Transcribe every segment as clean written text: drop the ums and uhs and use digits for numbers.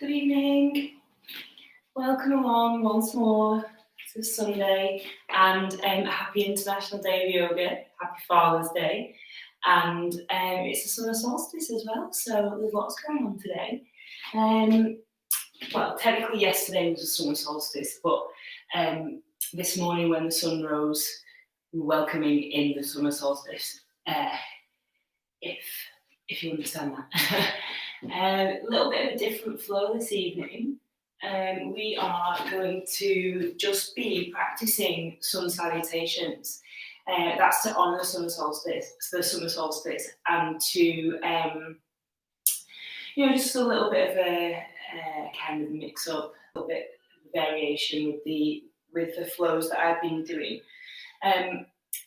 Good evening. Welcome along once more to Sunday and happy International Day of Yoga, happy Father's Day. And it's the summer solstice as well, so there's lots going on today. Well, technically yesterday was the summer solstice, but this morning when the sun rose, we're welcoming in the summer solstice, if you understand that. A little bit of a different flow this evening. We are going to just be practicing sun salutations. That's to honour the summer solstice, and to just a little bit of a kind of mix up, a little bit of variation with the flows that I've been doing.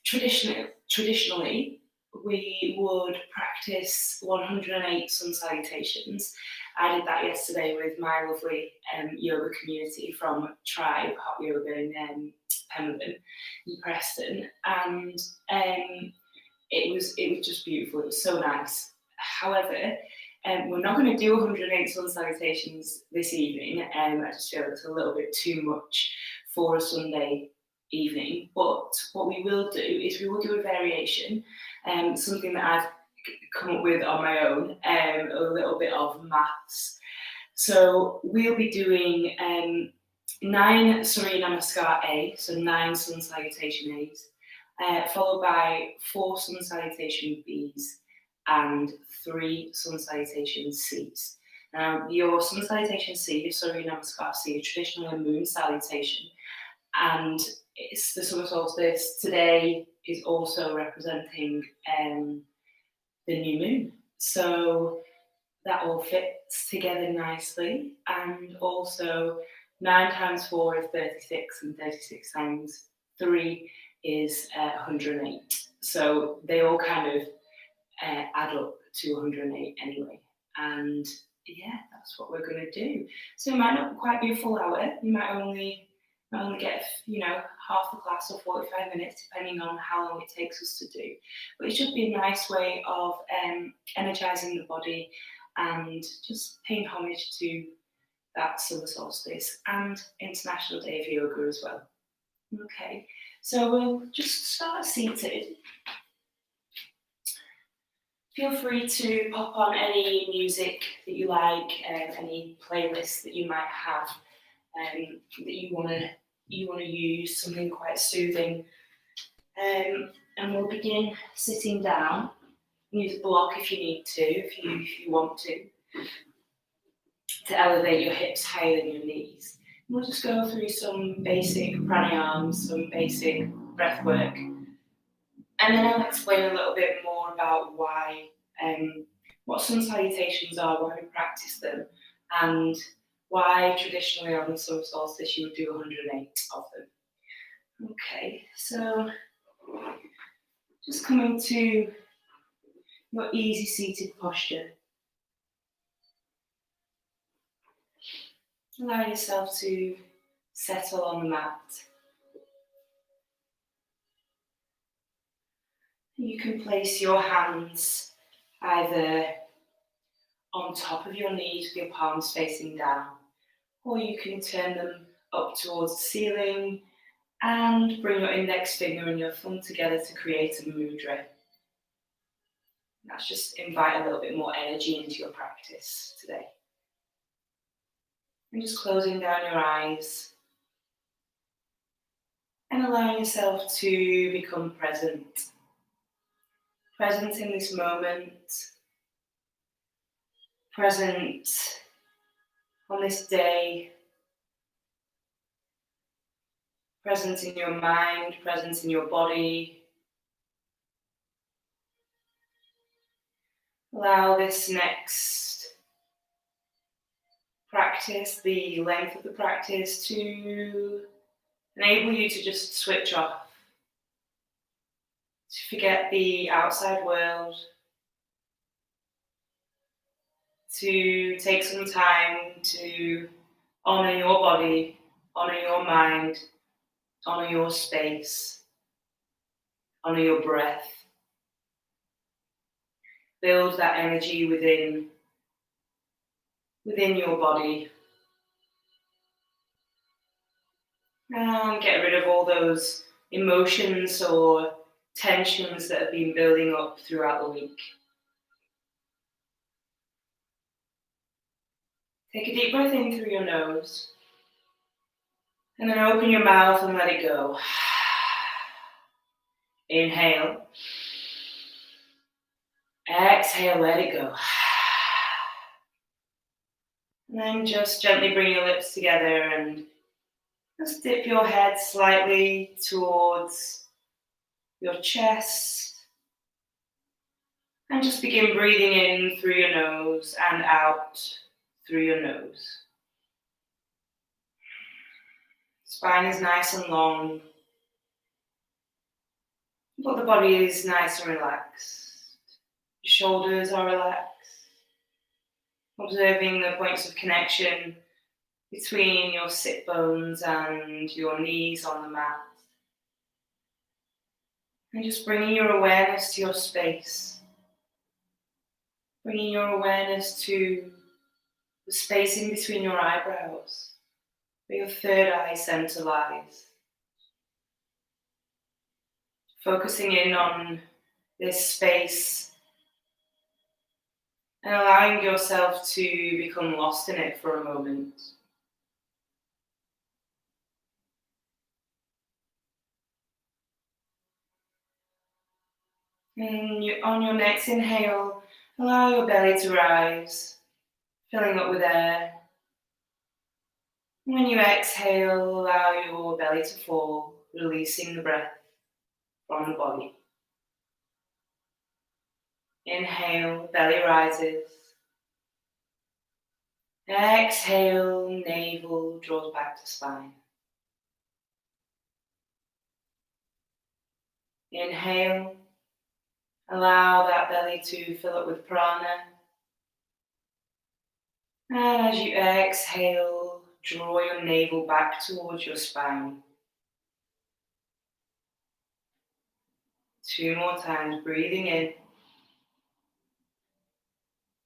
Traditionally, we would practice 108 sun salutations. I did that yesterday with my lovely yoga community from Tribe Hot Yoga in Pemberton, in Preston, and it was just beautiful. It was so nice. However, we're not going to do 108 sun salutations this evening. I just feel it's a little bit too much for a Sunday evening. But what we will do is we will do a variation, something that I've come up with on my own, a little bit of maths. So we'll be doing 9 Surya Namaskar A, so 9 sun salutation A's, followed by 4 sun salutation B's and 3 sun salutation C's. Now, your sun salutation C, your Surya Namaskar C, is traditionally a moon salutation, and it's the summer solstice. Today is also representing the new moon, so that all fits together nicely. And also 9 times 4 is 36, and 36 times 3 is 108. So they all kind of add up to 108 anyway. And yeah, that's what we're going to do. So it might not quite be a full hour. You might only get half the class or 45 minutes, depending on how long it takes us to do. But it should be a nice way of energizing the body and just paying homage to that summer solstice and International Day of Yoga as well. Okay, so we'll just start seated. Feel free to pop on any music that you like, any playlists that you might have that you want to use, something quite soothing. And we'll begin sitting down. Use a block if you need to, if you want to elevate your hips higher than your knees. And we'll just go through some basic pranayams, some basic breath work. And then I'll explain a little bit more about why, what sun salutations are, why we practice them, and why traditionally on the summer solstice you would do 108 of them. Okay, so just coming to your easy seated posture. Allow yourself to settle on the mat. You can place your hands either on top of your knees with your palms facing down, or you can turn them up towards the ceiling and bring your index finger and your thumb together to create a mudra. That's just invite a little bit more energy into your practice today. And just closing down your eyes and allowing yourself to become present. Present in this moment. Present on this day. Present in your mind, present in your body. Allow this next practice, the length of the practice, to enable you to just switch off, to forget the outside world, to take some time to honour your body, honour your mind, honour your space, honour your breath. Build that energy within your body, And get rid of all those emotions or tensions that have been building up throughout the week. Take a deep breath in through your nose. And then open your mouth and let it go. Inhale. Exhale, let it go. And then just gently bring your lips together and just dip your head slightly towards your chest. And just begin breathing in through your nose and out through your nose. Spine is nice and long, but the body is nice and relaxed. Your shoulders are relaxed. Observing the points of connection between your sit bones and your knees on the mat. And just bringing your awareness to your space. Bringing your awareness to the space in between your eyebrows, where your third eye center lies. Focusing in on this space and allowing yourself to become lost in it for a moment. And on your next inhale, allow your belly to rise, filling up with air. When you exhale, allow your belly to fall, releasing the breath from the body. Inhale, belly rises. Exhale, navel draws back to spine. Inhale, allow that belly to fill up with prana. And as you exhale, draw your navel back towards your spine. 2 more times, breathing in.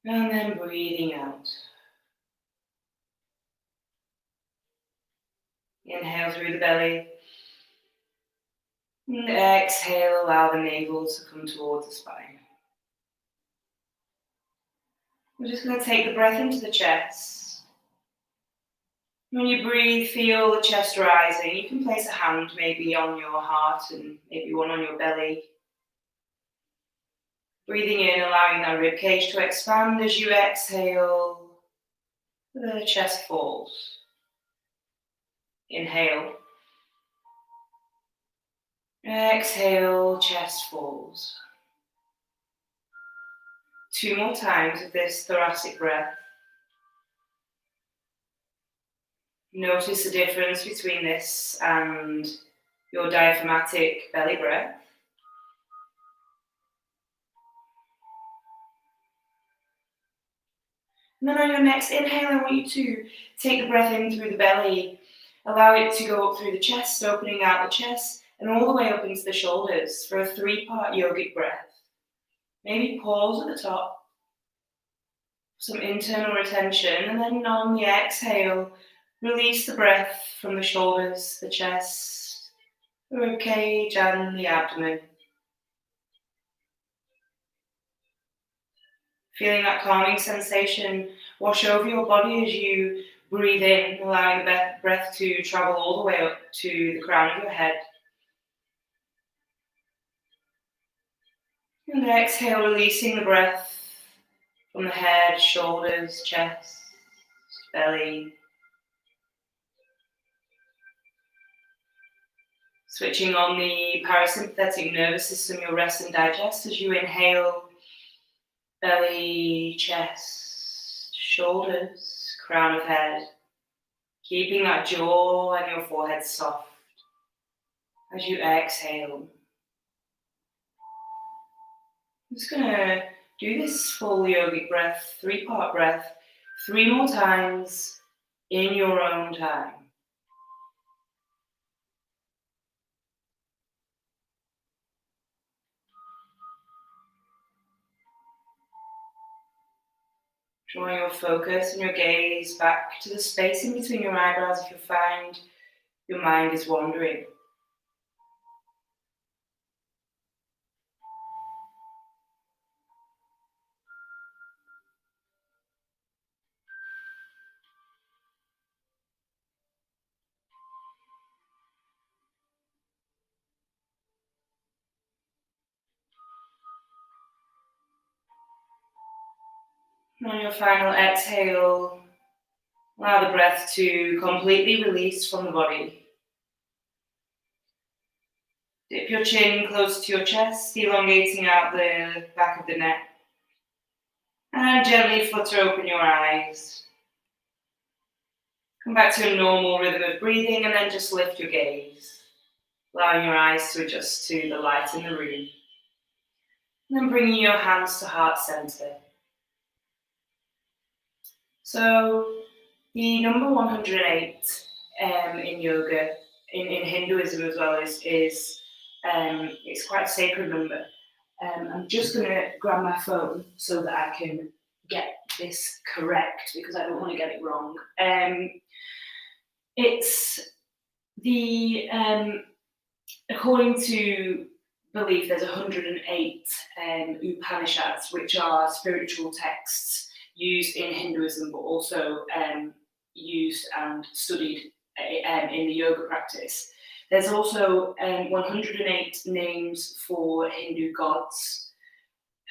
And then breathing out. Inhale through the belly. And exhale, allow the navel to come towards the spine. We're just going to take the breath into the chest. When you breathe, feel the chest rising. You can place a hand maybe on your heart and maybe one on your belly. Breathing in, allowing that ribcage to expand. As you exhale, the chest falls. Inhale. Exhale, chest falls. 2 more times of this thoracic breath. Notice the difference between this and your diaphragmatic belly breath. And then on your next inhale, I want you to take the breath in through the belly. Allow it to go up through the chest, opening out the chest, and all the way up into the shoulders for a 3-part yogic breath. Maybe pause at the top, some internal retention, and then on the exhale, release the breath from the shoulders, the chest, the ribcage, and the abdomen. Feeling that calming sensation wash over your body as you breathe in, allowing the breath to travel all the way up to the crown of your head. And exhale, releasing the breath from the head, shoulders, chest, belly. Switching on the parasympathetic nervous system, your rest and digest as you inhale. Belly, chest, shoulders, crown of head. Keeping that jaw and your forehead soft as you exhale. I'm just going to do this full yogic breath, 3-part breath, 3 more times in your own time. Drawing your focus and your gaze back to the space in between your eyebrows. If you find your mind is wandering. And on your final exhale, allow the breath to completely release from the body. Dip your chin close to your chest, elongating out the back of the neck. And gently flutter open your eyes. Come back to a normal rhythm of breathing and then just lift your gaze, allowing your eyes to adjust to the light in the room. And then bringing your hands to heart center. So the number 108 in yoga, in Hinduism as well, is it's quite a sacred number. I'm just going to grab my phone so that I can get this correct because I don't want to get it wrong. It's the according to belief, there's 108 Upanishads, which are spiritual texts used in Hinduism, but also used and studied in the yoga practice. There's also 108 names for Hindu gods.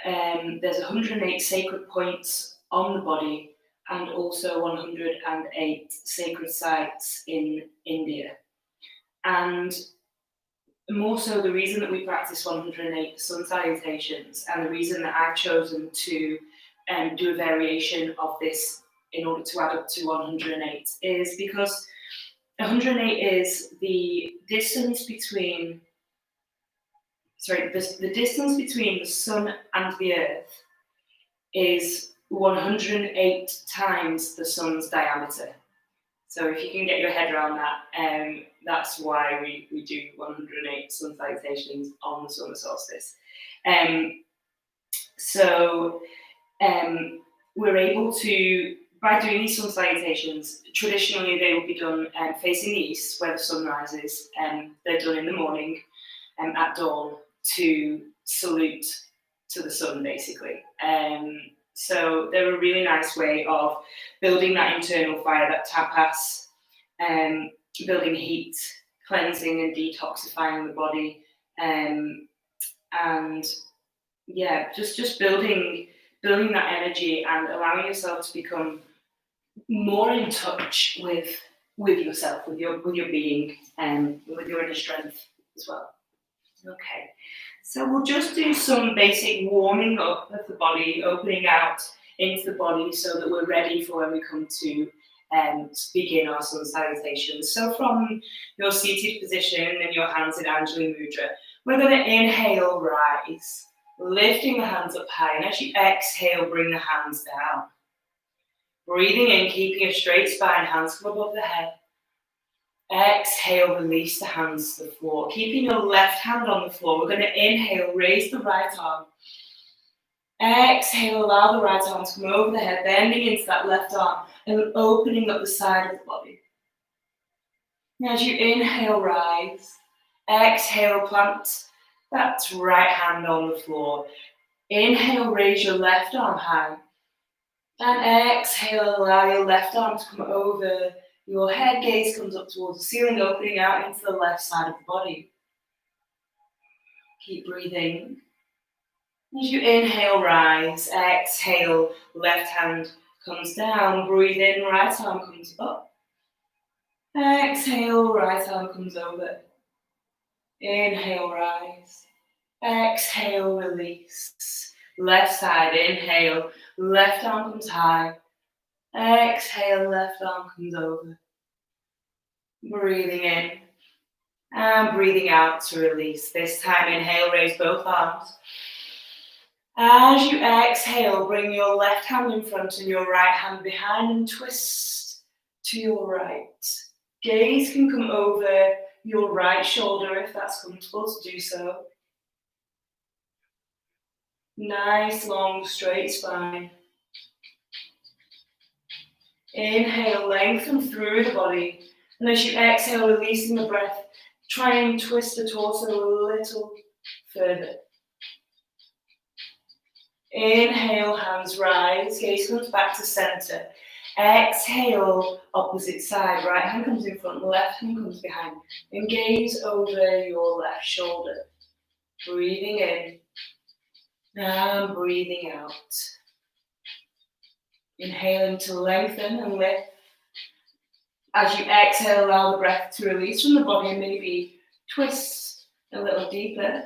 There's 108 sacred points on the body, and also 108 sacred sites in India. And more so, the reason that we practice 108 sun salutations, and the reason that I've chosen to do a variation of this in order to add up to 108, is because 108 is the distance between the distance between the sun and the earth is 108 times the sun's diameter. So if you can get your head around that, that's why we do 108 sun salutations on the summer solstice. We're able to, by doing these sun salutations, traditionally they will be done facing the east, where the sun rises. They're done in the morning at dawn to salute to the sun, basically. So they're a really nice way of building that internal fire, that tapas, building heat, cleansing and detoxifying the body, and yeah, just building that energy and allowing yourself to become more in touch with yourself, with your being, and with your inner strength as well. Okay, so we'll just do some basic warming up of the body, opening out into the body so that we're ready for when we come to begin our sun salutations. So from your seated position and your hands in Anjali Mudra, we're going to inhale, rise, lifting the hands up high, and as you exhale, bring the hands down. Breathing in, keeping a straight spine, hands come above the head. Exhale, release the hands to the floor. Keeping your left hand on the floor, we're going to inhale, raise the right arm. Exhale, allow the right arm to come over the head, bending into that left arm and opening up the side of the body. Now, as you inhale, rise. Exhale, plant that right hand on the floor. Inhale, raise your left arm high. And exhale, allow your left arm to come over your head, gaze comes up towards the ceiling, opening out into the left side of the body. Keep breathing. As you inhale, rise. Exhale, left hand comes down. Breathe in, right arm comes up. Exhale, right arm comes over. Inhale, rise. Exhale, release. Left side, inhale. Left arm comes high. Exhale, left arm comes over. Breathing in and breathing out to release. This time, inhale, raise both arms. As you exhale, bring your left hand in front and your right hand behind and twist to your right. Gaze can come over your right shoulder if that's comfortable to do so. Nice, long, straight spine. Inhale, lengthen through the body. And as you exhale, releasing the breath, try and twist the torso a little further. Inhale, hands rise, gaze comes back to center. Exhale, opposite side. Right hand comes in front, left hand comes behind. And gaze over your left shoulder. Breathing in and breathing out. Inhaling to lengthen and lift. As you exhale, allow the breath to release from the body and maybe twist a little deeper.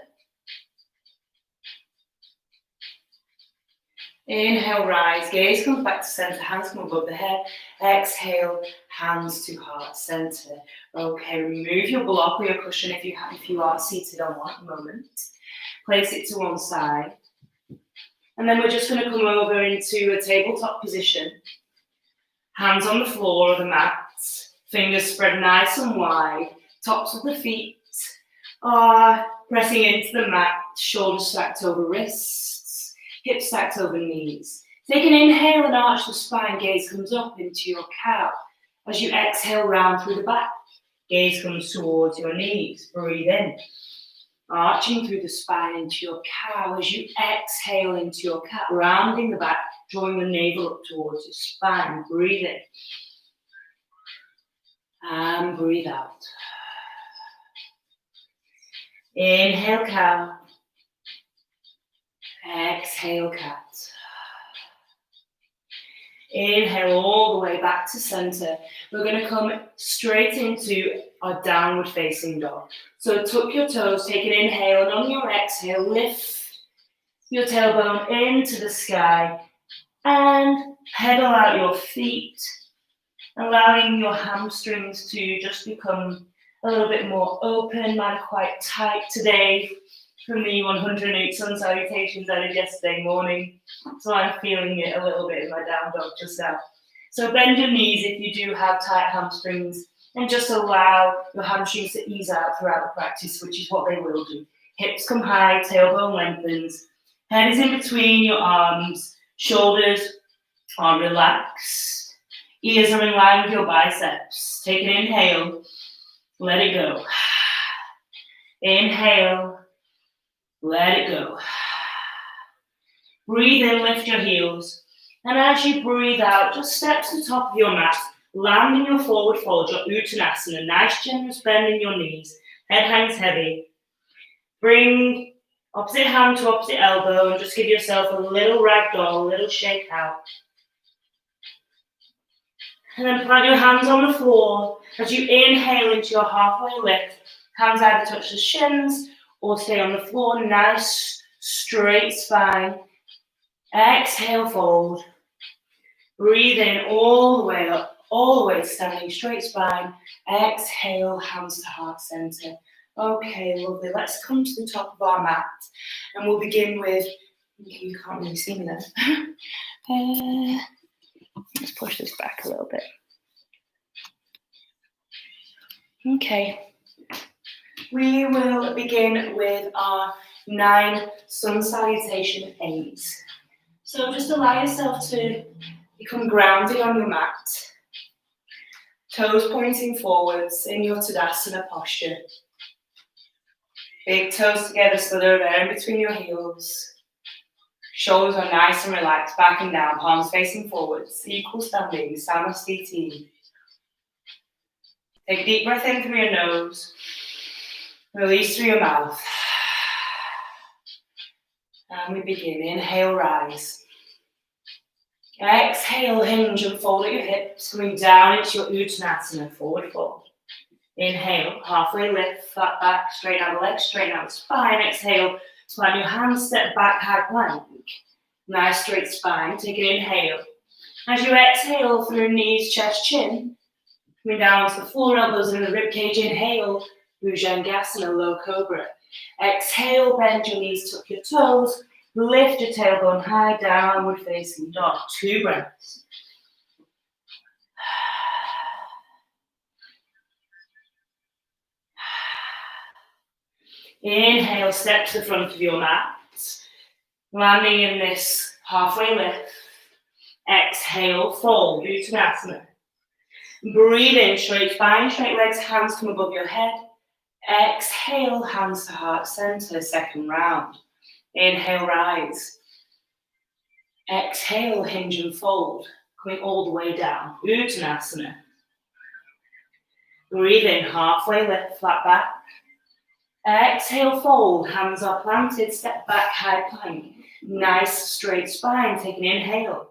Inhale, rise, gaze comes back to center, hands come above the head. Exhale, hands to heart center. Okay, remove your block or your cushion if you are seated on one at the moment. Place it to one side. And then we're just going to come over into a tabletop position. Hands on the floor or the mat. Fingers spread nice and wide. Tops of the feet are pressing into the mat. Shoulders stacked over wrists. Hips stacked over knees. Take an inhale and arch the spine. Gaze comes up into your cow. As you exhale, round through the back. Gaze comes towards your knees. Breathe in. Arching through the spine into your cow. As you exhale into your cat, rounding the back, drawing the navel up towards your spine. Breathe in. And breathe out. Inhale, cow. Exhale, cat. Inhale all the way back to center. We're going to come straight into our downward facing dog. So tuck your toes, take an inhale, and on your exhale, lift your tailbone into the sky and pedal out your feet, allowing your hamstrings to just become a little bit more open. Mine are quite tight today from the 108 sun salutations I did yesterday morning, so I'm feeling it a little bit in my down dog just now. So bend your knees if you do have tight hamstrings, and just allow your hamstrings to ease out throughout the practice, which is what they will do. Hips come high, tailbone lengthens, head is in between your arms, shoulders are relaxed, ears are in line with your biceps. Take an inhale, let it go. Inhale, let it go. Breathe in, lift your heels. And as you breathe out, just step to the top of your mat, land in your forward fold, your Uttanasana. Nice generous bend in your knees. Head hangs heavy. Bring opposite hand to opposite elbow and just give yourself a little ragdoll, a little shake out. And then plant your hands on the floor as you inhale into your halfway lift. Hands either touch the shins or stay on the floor. Nice straight spine. Exhale, fold. Breathe in all the way up, all the way to standing straight spine. Exhale, hands to heart center. Okay, lovely. Let's come to the top of our mat and we'll begin with, you can't really see me there. Let's push this back a little bit. Okay. We will begin with our 9 sun salutation aids. So just allow yourself to become grounded on your mat. Toes pointing forwards in your Tadasana posture. Big toes together so they're there in between your heels. Shoulders are nice and relaxed, back and down, palms facing forwards. Equal standing, Samasthiti. Take a deep breath in through your nose. Release through your mouth. And we begin. Inhale, rise. Exhale, hinge and fold at your hips, coming down into your Uttanasana, forward fold. Inhale, halfway lift, flat back, straighten out the legs, straighten out the spine. Exhale, plant your hands, step back, high plank. Nice straight spine. Take an inhale. As you exhale through knees, chest, chin, coming down to the floor, elbows in the ribcage. Inhale, Bhujangasana, low cobra. Exhale, bend your knees, tuck your toes. Lift your tailbone high, downward facing dog. 2 breaths. Inhale, step to the front of your mat. Landing in this halfway lift. Exhale, fold, Uttanasana. Breathe in, straight spine, straight legs, hands come above your head. Exhale, hands to heart center, second round. Inhale, rise. Exhale, hinge and fold, coming all the way down. Uttanasana. Breathe in, halfway lift, flat back. Exhale, fold, hands are planted, step back, high plank. Nice straight spine, take an inhale.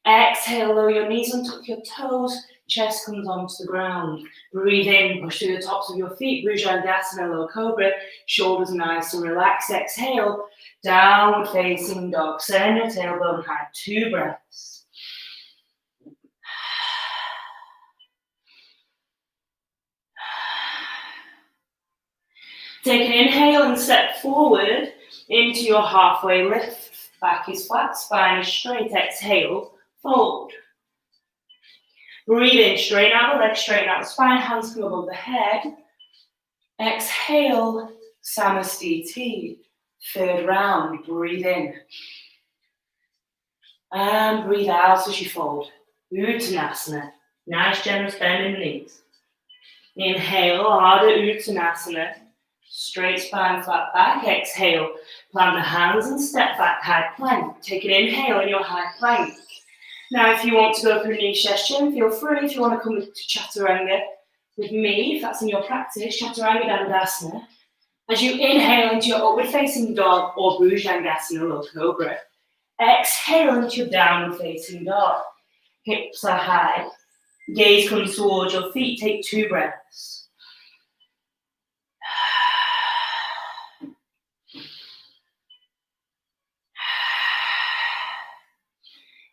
Exhale, lower your knees and tuck your toes, chest comes onto the ground. Breathe in, push through the tops of your feet, Bhujangasana, low cobra, shoulders nice and relaxed. Exhale, downward facing dog, send your tailbone high, 2 breaths. Take an inhale and step forward into your halfway lift. Back is flat, spine is straight. Exhale, fold. Breathe in, straighten out the legs, straighten out the spine, hands come above the head. Exhale, Samasthiti. Third round, breathe in. And breathe out as you fold. Uttanasana. Nice generous bend in the knees. Inhale, Ardha Uttanasana. Straight spine, flat back. Exhale, plant the hands and step back, high plank. Take an inhale in your high plank. Now, if you want to go through knee session, feel free. If you want to come to Chaturanga with me, if that's in your practice, Chaturanga Dandasana. As you inhale into your upward facing dog or Bhujangasana, low cobra. Exhale into your downward facing dog. Hips are high. Gaze comes towards your feet. Take 2 breaths.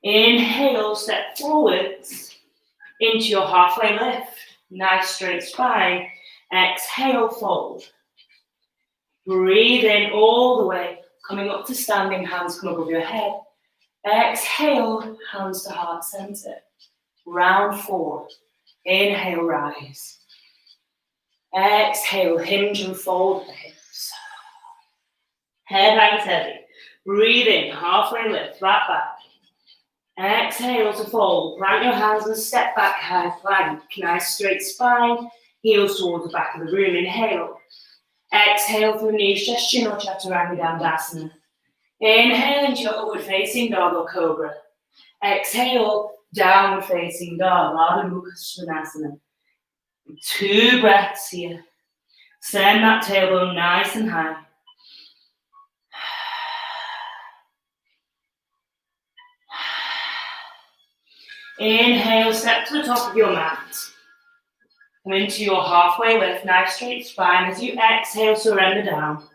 Inhale, step forwards into your halfway lift. Nice straight spine. Exhale, fold. Breathe in all the way, coming up to standing, hands come above your head. Exhale, hands to heart center. Round 4. Inhale, rise. Exhale, hinge and fold the hips. Head hangs heavy. Breathe in, halfway lift, flat back. Exhale to fold. Plant your hands and step back, high plank. Nice straight spine. Heels towards the back of the room. Inhale. Exhale through knee session or Chaturanga Dandasana. Inhale into your upward facing dog or cobra. Exhale, downward facing dog, Ardha Mukha Svanasana. 2 breaths here. Send that tailbone nice and high. Inhale, step to the top of your mat. Come into your halfway lift, nice straight spine. As you exhale, surrender down.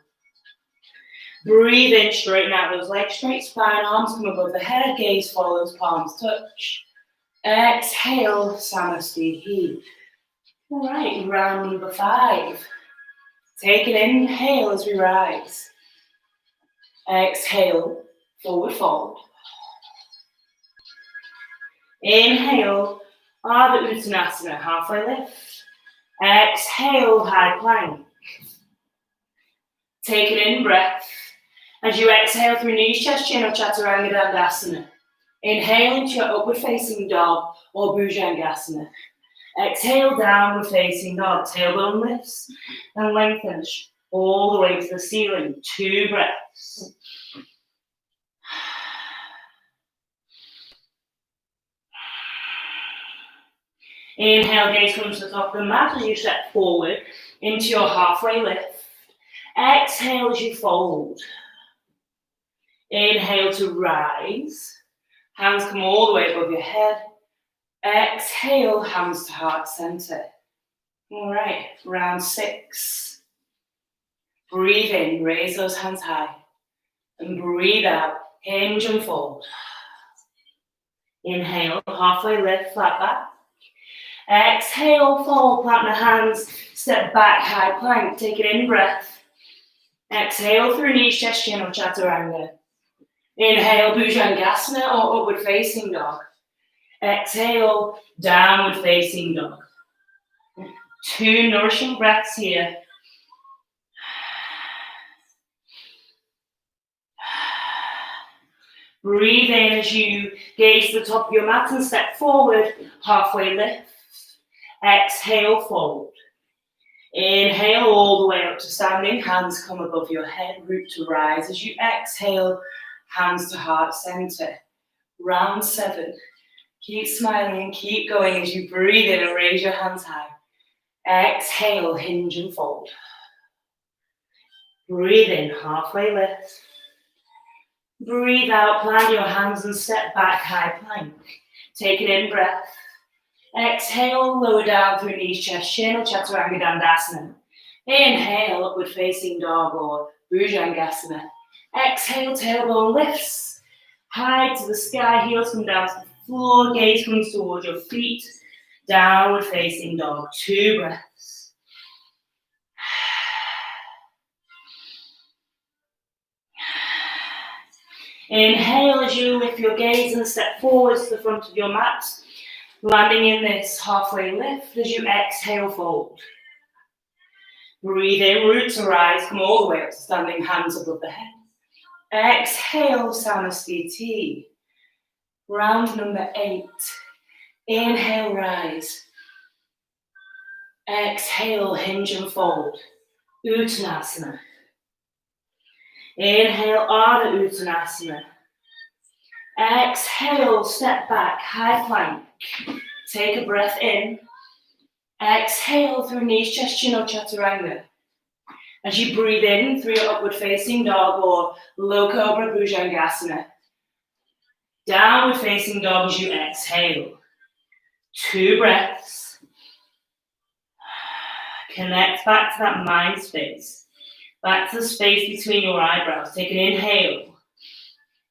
Breathe in, straighten out those legs, straight spine, arms come above the head, gaze follows, palms touch. Exhale, Samasthiti. All right, round number 5. Take an inhale as we rise. Exhale, forward fold. Inhale, Ardha Uttanasana, halfway lift. Exhale, high plank. Take an in breath. As you exhale through knee, chest, chin, or Chaturanga Dandasana. Inhale into your upward facing dog or Bhujangasana. Exhale, downward facing dog. Tailbone lifts and lengthens all the way to the ceiling. 2 breaths. Inhale, gaze comes to the top of the mat as you step forward into your halfway lift. Exhale as you fold. Inhale to rise. Hands come all the way above your head. Exhale, hands to heart center. All right, round 6. Breathe in, raise those hands high. And breathe out, hinge and fold. Inhale, halfway lift, flat back. Exhale, fold, plant the hands, step back, high plank, take an in breath. Exhale through knees, chest, chin, or Chaturanga. Inhale, Bhujangasana or upward facing dog. Exhale, downward facing dog. 2 nourishing breaths here. Breathe in as you gaze to the top of your mat and step forward, halfway lift. Exhale, fold. Inhale all the way up to standing, hands come above your head, root to rise. As you exhale, hands to heart center. Round 7. Keep smiling, keep going as you breathe in and raise your hands high. Exhale, hinge and fold. Breathe in, halfway lift. Breathe out, plant your hands and step back, high plank. Take an in breath. Exhale, lower down through knees, chest, chin, or chaturanga dandasana. Inhale, upward facing dog or bhujangasana. Exhale, tailbone lifts. High to the sky, heels come down to the floor, gaze comes towards your feet. Downward facing dog, 2 breaths. Inhale as you lift your gaze and step forwards to the front of your mat. Landing in this halfway lift as you exhale, fold. Breathe in, root to rise, come all the way up to standing, hands above the head. Exhale, Samasthiti. Round number 8. Inhale, rise. Exhale, hinge and fold. Uttanasana. Inhale, Ardha Uttanasana. Exhale, step back, high plank. Take a breath in. Exhale through knees, chest, chin or chaturanga. As you breathe in through your upward facing dog or low cobra bhujangasana. Downward facing dog as you exhale. 2 breaths. Connect back to that mind space. Back to the space between your eyebrows. Take an inhale.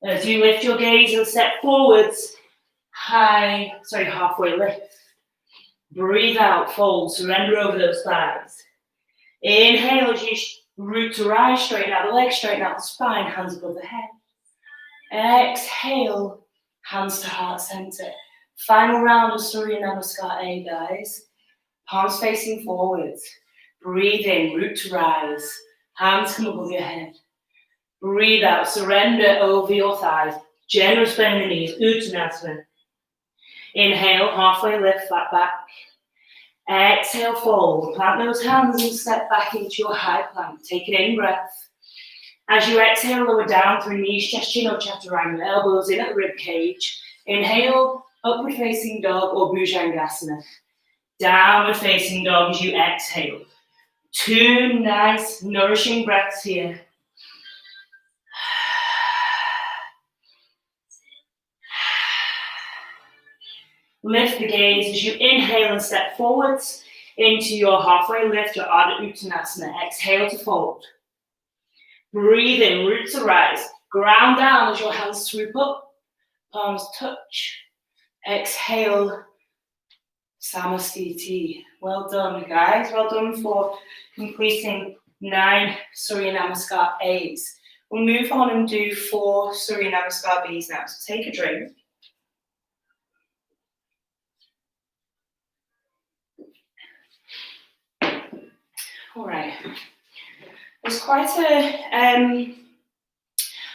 As you lift your gaze and step forwards, halfway lift. Breathe out, fold, surrender over those thighs. Inhale as you root to rise, straighten out the legs, straighten out the spine, hands above the head. Exhale, hands to heart center. Final round of Surya Namaskar A, guys. Palms facing forwards. Breathe in, root to rise. Hands come above your head. Breathe out, surrender over your thighs. Generous bend in the knees, Uttanasana. Inhale, halfway lift, flat back. Exhale, fold. Plant those hands and step back into your high plank. Take an in breath. As you exhale, lower down through knees, chest, chin or chaturanga, elbows in at the rib cage. Inhale, upward facing dog or bhujangasana. Downward facing dog as you exhale. 2 nice, nourishing breaths here. Lift the gaze as you inhale and step forwards into your halfway lift, your Ardha Uttanasana. Exhale to fold. Breathe in, root to rise. Ground down as your hands swoop up, palms touch. Exhale, Samasthiti. Well done, guys. Well done for completing 9 Surya Namaskar A's. We'll move on and do 4 Surya Namaskar B's now. So take a drink. All right. There's quite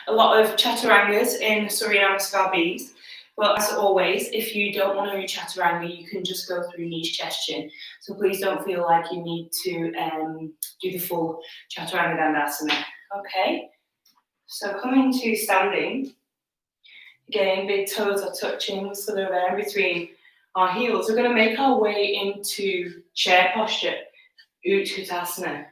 a lot of chaturangas in Surya Namaskar B's, but as always, if you don't want to do chaturanga, you can just go through knees, chest, chin. So please don't feel like you need to do the full chaturanga dandasana. Okay. So coming to standing, again, big toes are touching, so they're there in between our heels. We're going to make our way into chair posture. Uttanasana.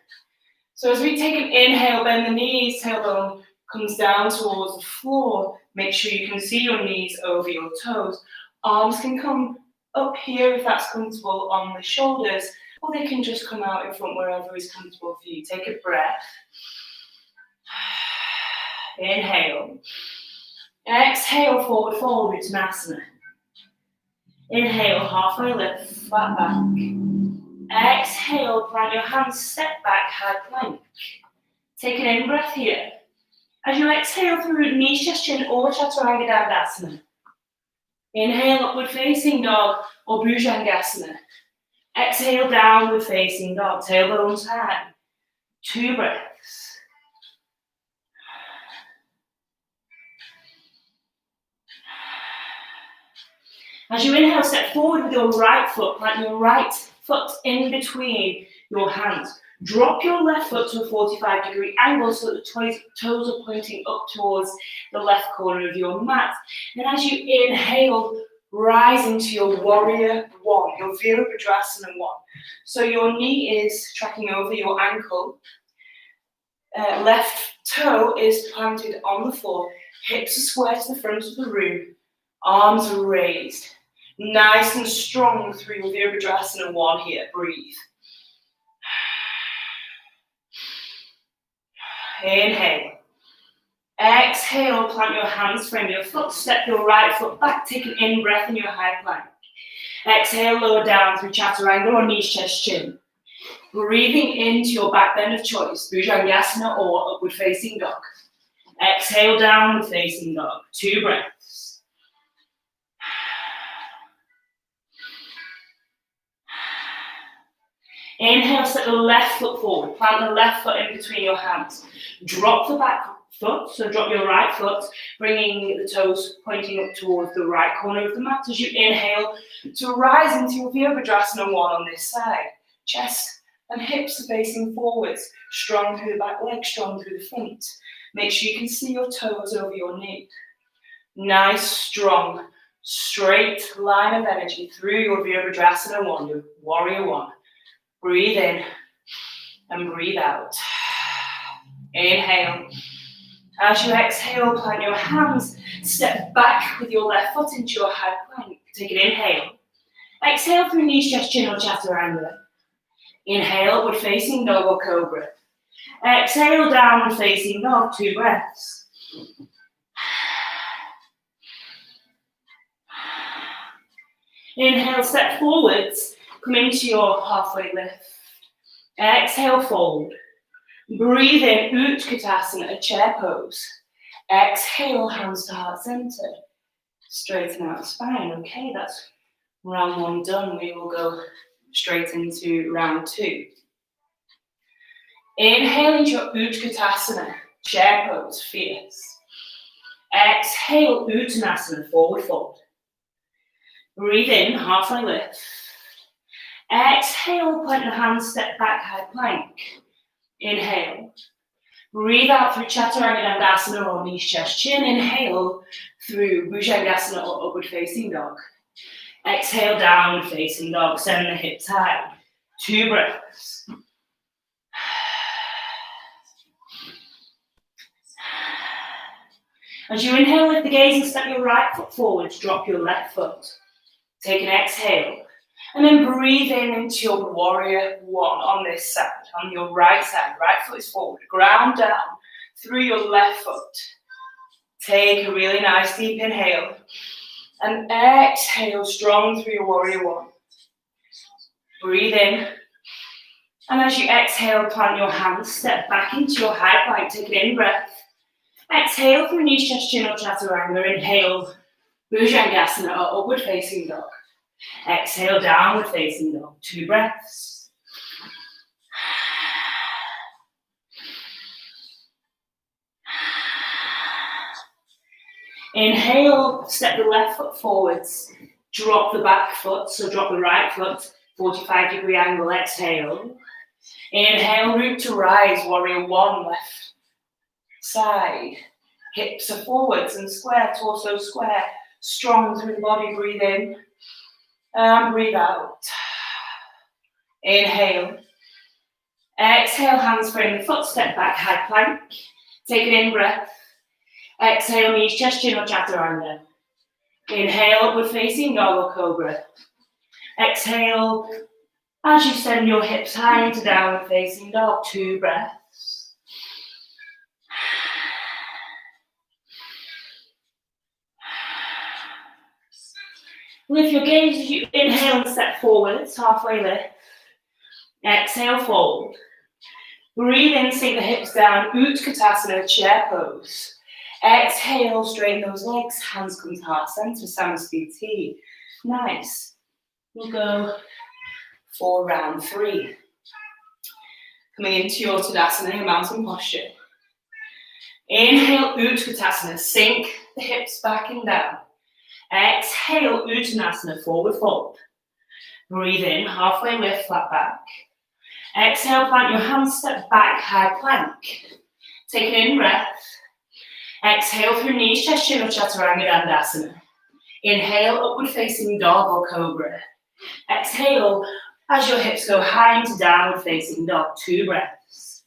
So as we take an inhale, bend the knees, tailbone comes down towards the floor. Make sure you can see your knees over your toes. Arms can come up here if that's comfortable on the shoulders, or they can just come out in front wherever is comfortable for you. Take a breath. Inhale. Exhale, forward fold, Uttanasana. Inhale, halfway lift, flat back. Exhale, plant your hands, step back, high plank. Take an in breath here. As you exhale through knees, chest, chin, or chaturanga dandasana. Inhale, upward facing dog or bhujangasana. Exhale, downward facing dog, tailbones high. 2 breaths. As you inhale, step forward with your right foot, plant your right foot in between your hands. Drop your left foot to a 45-degree angle so that the toes are pointing up towards the left corner of your mat. And as you inhale, rise into your warrior one, your Virabhadrasana one. So your knee is tracking over your ankle. Left toe is planted on the floor. Hips are square to the front of the room. Arms are raised. Nice and strong through your Virabhadrasana one here. Breathe. Inhale. Exhale, plant your hands, frame your foot, step your right foot back, take an in-breath in your high plank. Exhale, lower down through chaturanga or knees, chest, chin. Breathing into your back bend of choice, Bhujangasana or upward facing dog. Exhale, downward facing dog. 2 breaths. Inhale, step the left foot forward. Plant the left foot in between your hands. Drop the back foot, so drop your right foot, bringing the toes pointing up towards the right corner of the mat as you inhale to rise into your Virabhadrasana one on this side. Chest and hips are facing forwards, strong through the back leg, strong through the front. Make sure you can see your toes over your knee. Nice, strong, straight line of energy through your Virabhadrasana one, your warrior one. Breathe in and breathe out. Inhale. As you exhale, plant your hands, step back with your left foot into your high plank. Take an inhale. Exhale through knees, chest, chin or chaturanga. Inhale, upward facing dog or cobra. Exhale, downward facing dog, 2 breaths. Inhale, step forwards, come into your halfway lift. Exhale, fold. Breathe in, Utkatasana, a chair pose. Exhale, hands to heart center. Straighten out the spine. Okay, that's round 1 done. We will go straight into round 2. Inhale into your Utkatasana, chair pose, fierce. Exhale, Uttanasana, forward fold. Breathe in, halfway lift. Exhale, plant the hands, step back, high plank. Inhale. Breathe out through Chaturanga Dandasana or knees, chest, chin. Inhale through Bhujangasana or upward facing dog. Exhale, downward facing dog. Send the hips high. 2 breaths. As you inhale, lift the gaze and step your right foot forwards. Drop your left foot. Take an exhale. And then breathe in into your warrior one on this side, on your right side. Right foot is forward. Ground down through your left foot. Take a really nice deep inhale. And exhale strong through your warrior one. Breathe in. And as you exhale, plant your hands. Step back into your high plank. Take an in-breath. Exhale through knees, chest, chin or chaturanga. Inhale, Bhujangasana or upward facing dog. Exhale, downward facing dog. 2 breaths. Inhale, step the left foot forwards. Drop the back foot, so drop the right foot, 45-degree angle. Exhale. Inhale, root to rise, warrior one, left side. Hips are forwards and square, torso square. Strong through the body, breathe in. And breathe out. Inhale. Exhale, hands frame the foot, step back, high plank. Take an in-breath. Exhale, knees, chest, chin or chaturanga. Inhale, upward facing dog or cobra. Exhale, as you send your hips high into downward facing dog, 2 breaths. Lift your gaze as you inhale and step forwards, halfway lift. Exhale, fold. Breathe in, sink the hips down, Utkatasana, chair pose. Exhale, straighten those legs, hands come to heart center, Samasthiti. Nice. We'll go for round 3. Coming into your Tadasana, your mountain posture. Inhale, Utkatasana, sink the hips back and down. Exhale, Uttanasana, forward fold. Breathe in, halfway lift, flat back. Exhale, plant your hands, step back, high plank. Take an in breath. Exhale through knees, chest, chin, or chaturanga dandasana. Inhale, upward facing dog or cobra. Exhale as your hips go high into downward facing dog. 2 breaths.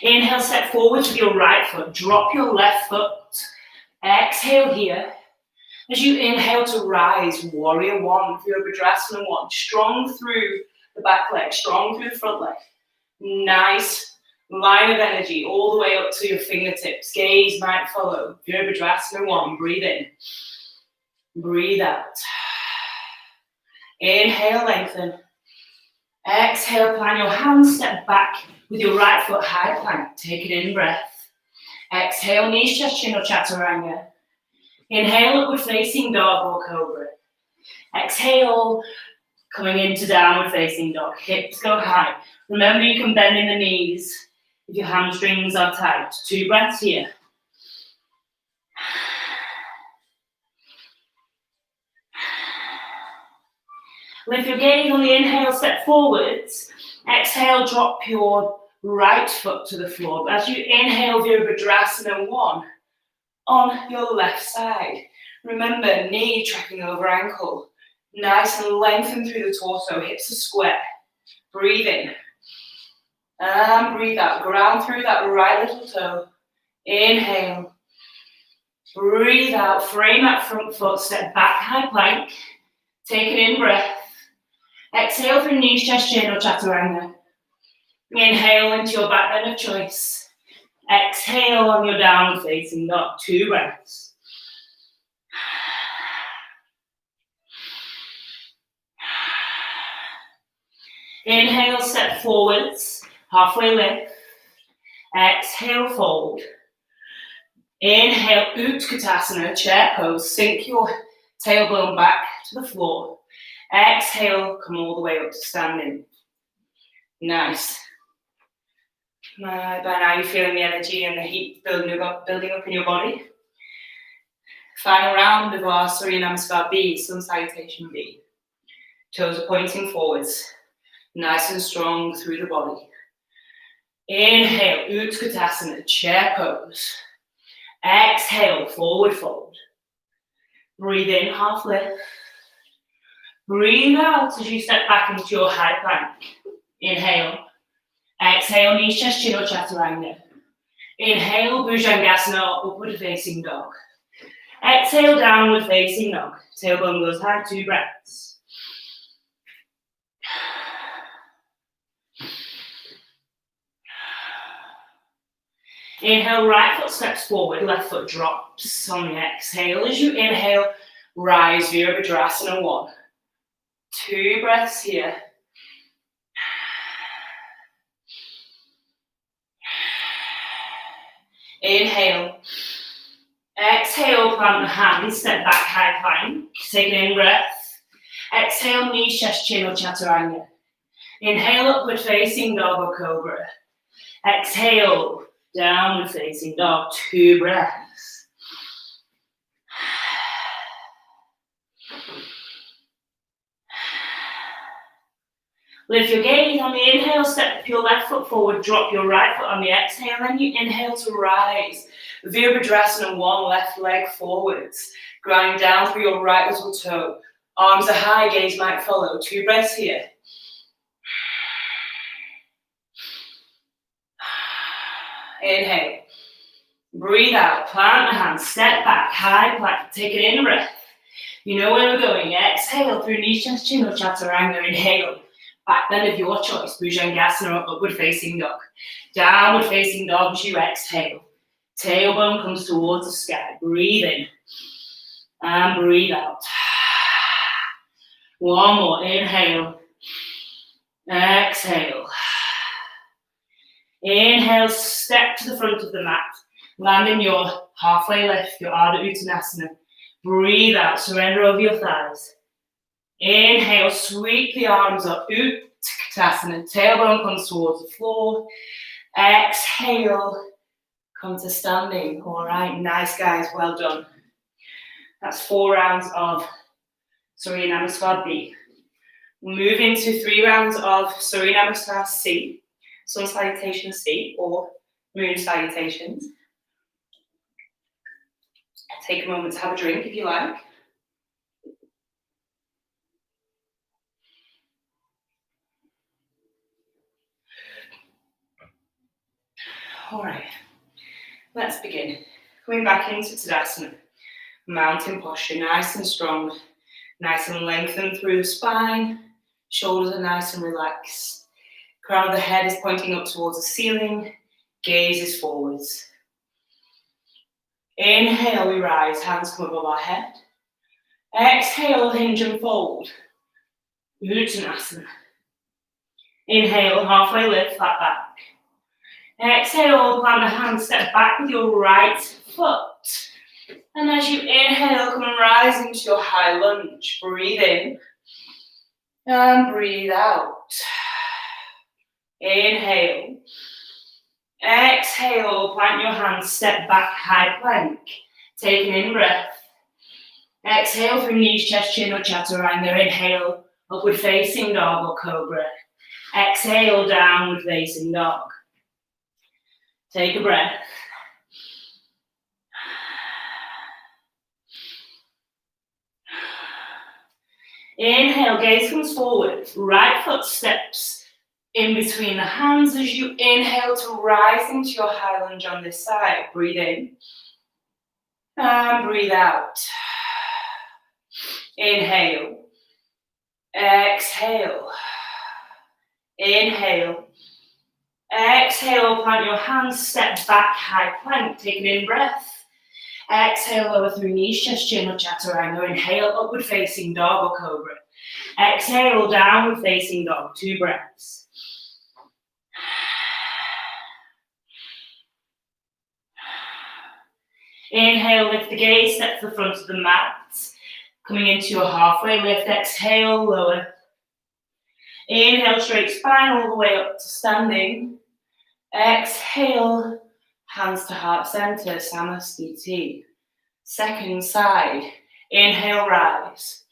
Inhale, step forward with your right foot. Drop your left foot. Exhale here. As you inhale to rise, warrior 1, Virabhadrasana 1. Strong through the back leg, strong through the front leg. Nice line of energy all the way up to your fingertips. Gaze might follow. Virabhadrasana 1. Breathe in. Breathe out. Inhale, lengthen. Exhale, plant your hands, step back with your right foot, high plank. Take an in breath. Exhale, knees, chest, chin, or chaturanga. Inhale, upward facing dog or cobra. Exhale, coming into downward facing dog. Hips go high. Remember, you can bend in the knees if your hamstrings are tight. 2 breaths here. Lift your gaze on the inhale, step forwards. Exhale, drop your right foot to the floor. As you inhale, Virabhadrasana 1 on your left side. Remember, knee tracking over ankle. Nice and lengthen through the torso, hips are square. Breathe in. And breathe out. Ground through that right little toe. Inhale. Breathe out. Frame that front foot. Step back, high plank. Take an in breath. Exhale through knees, chest, chin, or chaturanga. Inhale into your back bend of choice. Exhale on your downward facing dog. 2 breaths. Inhale, step forwards, halfway lift. Exhale, fold. Inhale, Utkatasana, chair pose. Sink your tailbone back to the floor. Exhale, come all the way up to standing. Nice. By now you're feeling the energy and the heat building up in your body. Final round of our Surya Namaskar B, Sun Salutation B. Toes are pointing forwards. Nice and strong through the body. Inhale, Utkatasana, chair pose. Exhale, forward fold. Breathe in, half lift. Breathe out as you step back into your high plank. Inhale. Exhale, knees, chest, chin, or chaturanga. Inhale, Bhujangasana, upward facing dog. Exhale, downward facing dog. Tailbone goes high, 2 breaths. Inhale, right foot steps forward, left foot drops on the exhale. As you inhale, rise, Virabhadrasana 1. 2 breaths here. Inhale. Exhale, plant the hands, step back, high plank. Take an in breath. Exhale, knees, chest, chin, or chaturanga. Inhale, upward facing dog or cobra. Exhale, downward facing dog. 2 breaths. Lift your gaze on the inhale, step your left foot forward, drop your right foot on the exhale, then you inhale to rise. Virabhadrasana 1, left leg forwards. Grind down through your right little toe. Arms are high, gaze might follow. 2 breaths here. Inhale. Breathe out, plant the hands, step back, high plank, take an in breath. You know where we're going. Exhale through knees, chest, chin, or chaturanga. Inhale. Back bend of your choice, Bhujangasana or upward facing dog. Downward facing dog as you exhale. Tailbone comes towards the sky. Breathe in and breathe out. One more. Inhale. Exhale. Inhale, step to the front of the mat. Land in your halfway lift, your Ardha Uttanasana. Breathe out, surrender over your thighs. Inhale, sweep the arms up, Utkatasana, tailbone comes towards the floor. Exhale, Come to standing. All right, nice guys, well done. That's 4 rounds of Surya Namaskar B. Move into 3 rounds of Surya Namaskar C, Sun Salutations C, or Moon Salutations. Take a moment to have a drink if you like. All right, let's begin. Coming back into Tadasana, mountain posture, nice and strong, nice and lengthened through the spine, shoulders are nice and relaxed. Crown of the head is pointing up towards the ceiling, gaze is forwards. Inhale, we rise, hands come above our head. Exhale, hinge and fold, Uttanasana. Inhale, halfway lift, flat back. Exhale, plant the hands, step back with your right foot. And as you inhale, come and rise into your high lunge. Breathe in and breathe out. Inhale. Exhale, plant your hands, step back, high plank. Take an in-breath. Exhale through knees, chest, chin or chaturanga. Inhale, upward facing dog or cobra. Exhale, downward facing dog. Take a breath. Inhale, gaze comes forward. Right foot steps in between the hands as you inhale to rise into your high lunge on this side. Breathe in and breathe out. Inhale. Exhale. Inhale. Exhale, plant your hands, step back, high plank. Take an in-breath. Exhale, lower through knees, chest, chin or chaturanga. Inhale, upward facing dog or cobra. Exhale, downward facing dog. 2 breaths. Inhale, lift the gaze, step to the front of the mat. Coming into your halfway lift. Exhale, lower. Inhale, straight spine all the way up to standing. Exhale, hands to heart center, Samastiti. Second side. Inhale, rise.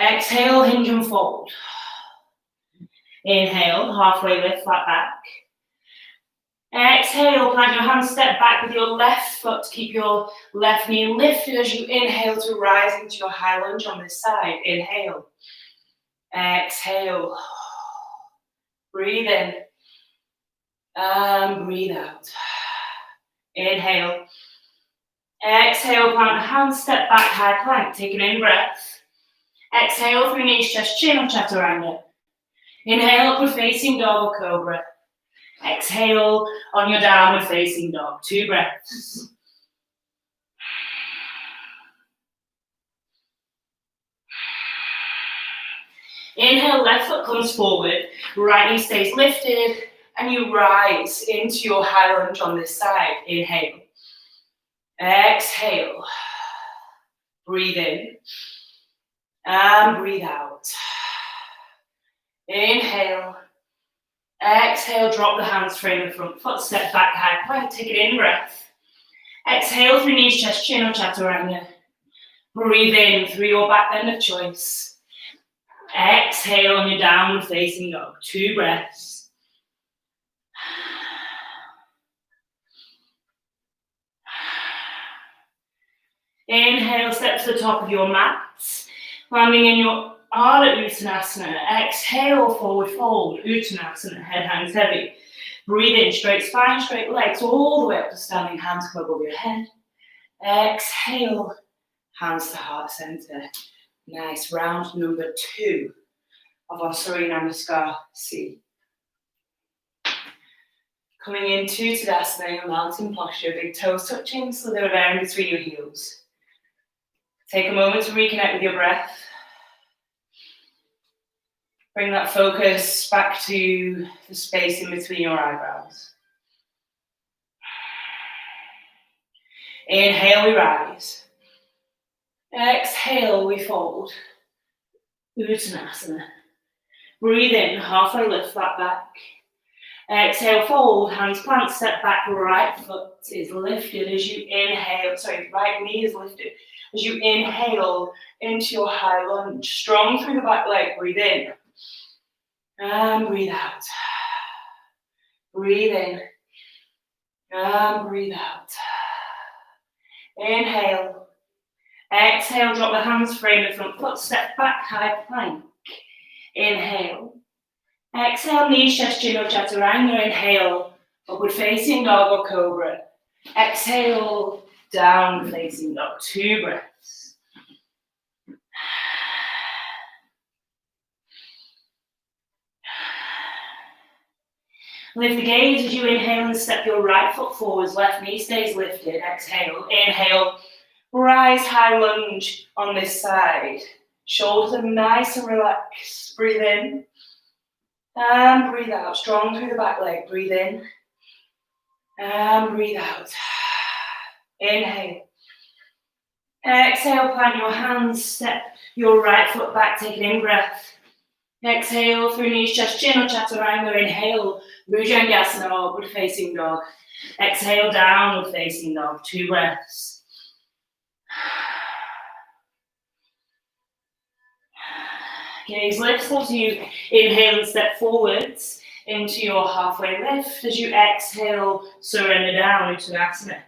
Exhale, hinge and fold. Inhale, halfway lift, flat back. Exhale, plant your hands, step back with your left foot. Keep your left knee lifted as you inhale to rise into your high lunge on this side. Inhale. Exhale. Breathe in. And breathe out. Inhale. Exhale, plant the hands, step back, high plank. Take an in-breath. Exhale through knees, chest, chin or chaturanga. Inhale, upward facing dog or cobra. Exhale on your downward facing dog. 2 breaths. Inhale, left foot comes forward, right knee stays lifted, and you rise into your high lunge on this side. Inhale. Exhale. Breathe in. And breathe out. Inhale. Exhale, drop the hands, frame the front foot, step back, high plank, take an in-breath. Exhale through knees, chest, chin or chaturanga. Breathe in through your back bend of choice. Exhale on your downward facing dog. 2 breaths. Inhale, step to the top of your mat, landing in your Ardha Uttanasana. Exhale, forward fold, Uttanasana, head hangs heavy. Breathe in, straight spine, straight legs, all the way up to standing, hands come above your head. Exhale, hands to heart center. Nice, round number 2 of our Surya Namaskar C. Coming into Tadasana, mountain posture, big toes touching, slither around between your heels. Take a moment to reconnect with your breath. Bring that focus back to the space in between your eyebrows. Inhale, we rise. Exhale, we fold. Uttanasana. Breathe in, halfway lift, flat back. Exhale, fold, hands plant, step back, right foot is lifted as you inhale, right knee is lifted. As you inhale into your high lunge, strong through the back leg, breathe in. And breathe out. Breathe in. And breathe out. Inhale. Exhale, drop the hands, frame the front foot, step back, high plank. Inhale. Exhale, knees, chest, chin or chaturanga. Inhale, upward facing dog or cobra. Exhale, down facing dog. 2 breaths. Lift the gaze as you inhale and step your right foot forwards. Left knee stays lifted. Exhale. Inhale. Rise, high lunge on this side. Shoulders are nice and relaxed. Breathe in. And breathe out. Strong through the back leg. Breathe in. And breathe out. Inhale. Exhale, plant your hands. Step your right foot back. Take an in-breath. Exhale through knees, chest, chin or chaturanga. Inhale, Bhujangasana, upward facing dog. Exhale, downward facing dog. 2 breaths. Gaze lifts as you inhale and step forwards into your halfway lift. As you exhale, surrender down, Uttanasana.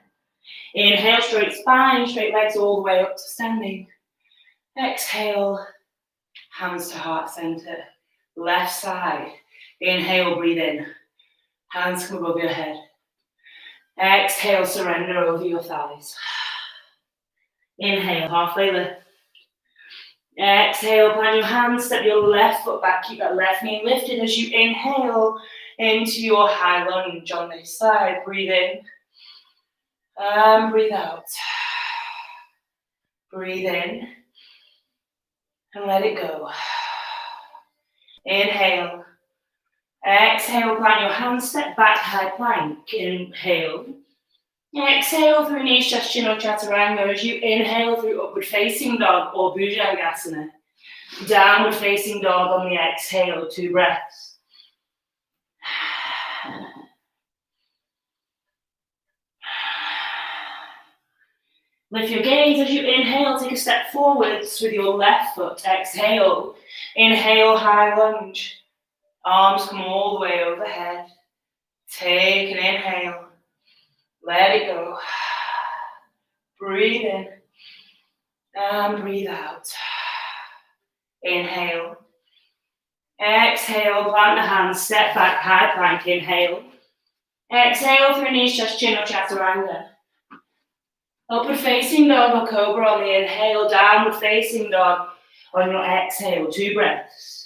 Inhale, straight spine, straight legs all the way up to standing. Exhale, hands to heart center, left side. Inhale, breathe in. Hands come above your head. Exhale, surrender over your thighs. Inhale, halfway lift. Exhale, plant your hands, step your left foot back, keep that left knee lifted as you inhale into your high lunge on this side. Breathe in and breathe out. Breathe in and let it go. Inhale. Exhale, plant your hands, step back, high plank. Inhale. Exhale through knees, chest, chin or chaturanga as you inhale through upward facing dog or Bhujangasana. Downward facing dog on the exhale, 2 breaths. Lift your gaze as you inhale, take a step forwards with your left foot. Exhale. Inhale, high lunge. Arms come all the way overhead. Take an inhale. Let it go. Breathe in and breathe out. Inhale. Exhale, plant the hands, step back, high plank. Inhale. Exhale through knees, chest, chin or chaturanga. Upward facing dog or cobra on the inhale, downward facing dog on your exhale. 2 breaths.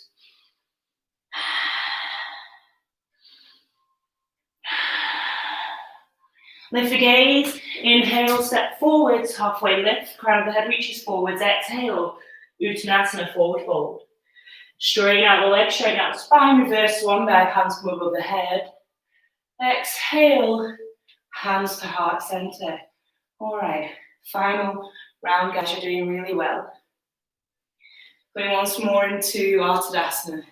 Lift the gaze, inhale, step forwards, halfway lift, crown of the head reaches forwards, exhale, Uttanasana, forward fold. Straighten out the legs, straighten out the spine, reverse swan dive, hands come above the head. Exhale, hands to heart center. All right, final round, guys, you're doing really well. Going once more into our Tadasana.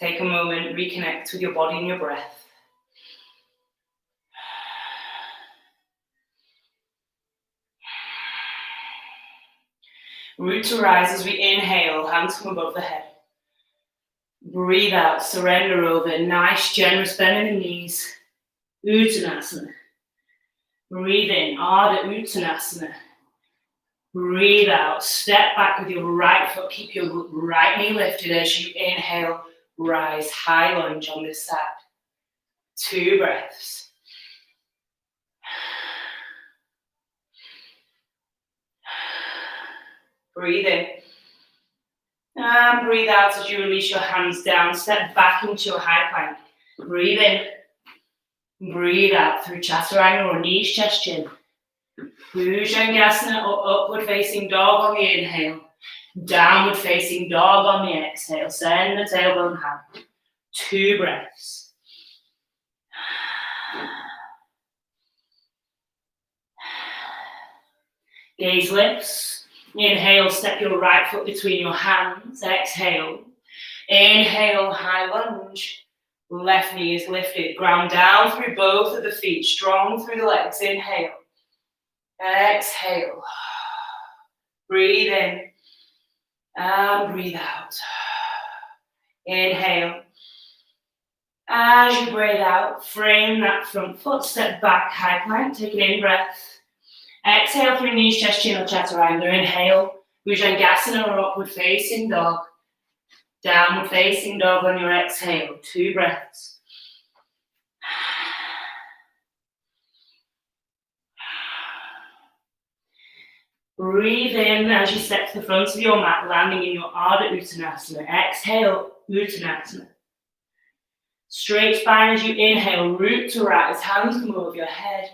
Take a moment, reconnect with your body and your breath. Root to rise as we inhale, hands come above the head. Breathe out, surrender over, nice generous bend in the knees. Uttanasana. Breathe in, Ardha Uttanasana. Breathe out, step back with your right foot, keep your right knee lifted as you inhale. Rise, high lunge on this side. 2 breaths. Breathe in. And breathe out as you release your hands down. Step back into your high plank. Breathe in. Breathe out through chaturanga or knees, chest, chin. Bhujangasana or upward facing dog on the inhale. Downward facing dog on the exhale. Send the tailbone down. 2 breaths. Gaze lifts. Inhale, step your right foot between your hands. Exhale. Inhale, high lunge. Left knee is lifted. Ground down through both of the feet. Strong through the legs. Inhale. Exhale. Breathe in. And breathe out. Inhale. As you breathe out, frame that front foot. Step back, high plank. Take an in breath. Exhale through knees, chest, chin, or chaturanga. Inhale. Bhujangasana or upward facing dog. Downward facing dog on your exhale. 2 breaths. Breathe in as you step to the front of your mat, landing in your Ardha Uttanasana. Exhale, Uttanasana. Straight spine as you inhale, root to rise, hands come over your head.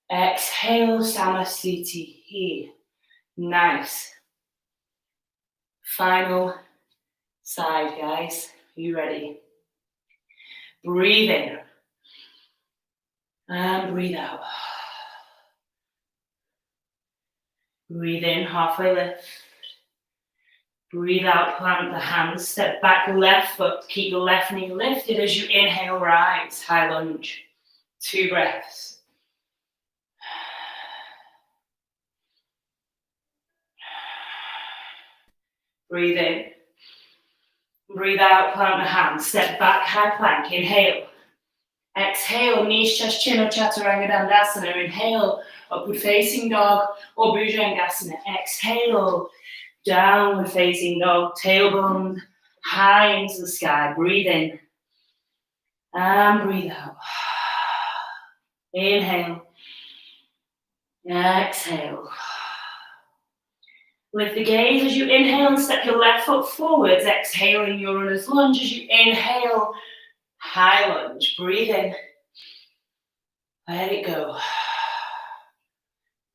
Exhale, Samasthiti here. Nice. Final side, guys. Are you ready? Breathe in. And breathe out. Breathe in, halfway lift. Breathe out, plant the hands. Step back, left foot. Keep the left knee lifted as you inhale, rise. High lunge. 2 breaths. Breathe in. Breathe out, plant the hands. Step back, high plank. Inhale. Exhale, knees, chest, chin, or chaturanga dandasana. Inhale, upward facing dog or bhujangasana. Exhale, downward facing dog, tailbone high into the sky. Breathe in and breathe out. Inhale. Exhale. Lift the gaze as you inhale and step your left foot forwards. Exhaling your runner's lunge as you inhale. High lunge. Breathe in. Let it go.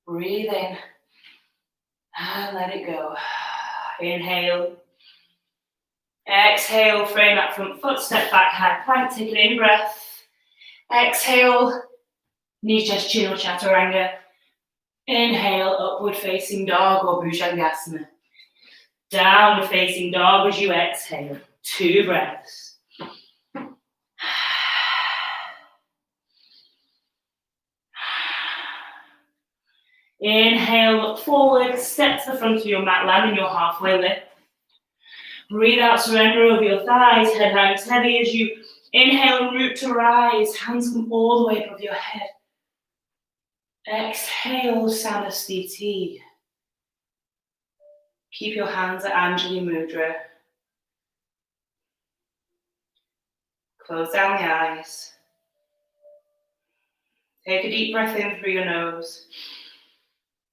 Breathe in. And let it go. Inhale. Exhale. Frame that front foot. Step back. High plank. Take an in breath. Exhale. Knees, chest, chin, or chaturanga. Inhale. Upward facing dog or bhujangasana. Downward facing dog as you exhale. 2 breaths. Inhale, look forward, step to the front of your mat, land in your halfway lift. Breathe out, surrender over your thighs, head hangs heavy as you inhale and root to rise. Hands come all the way above your head. Exhale, Samasthiti. Keep your hands at Anjali Mudra. Close down the eyes. Take a deep breath in through your nose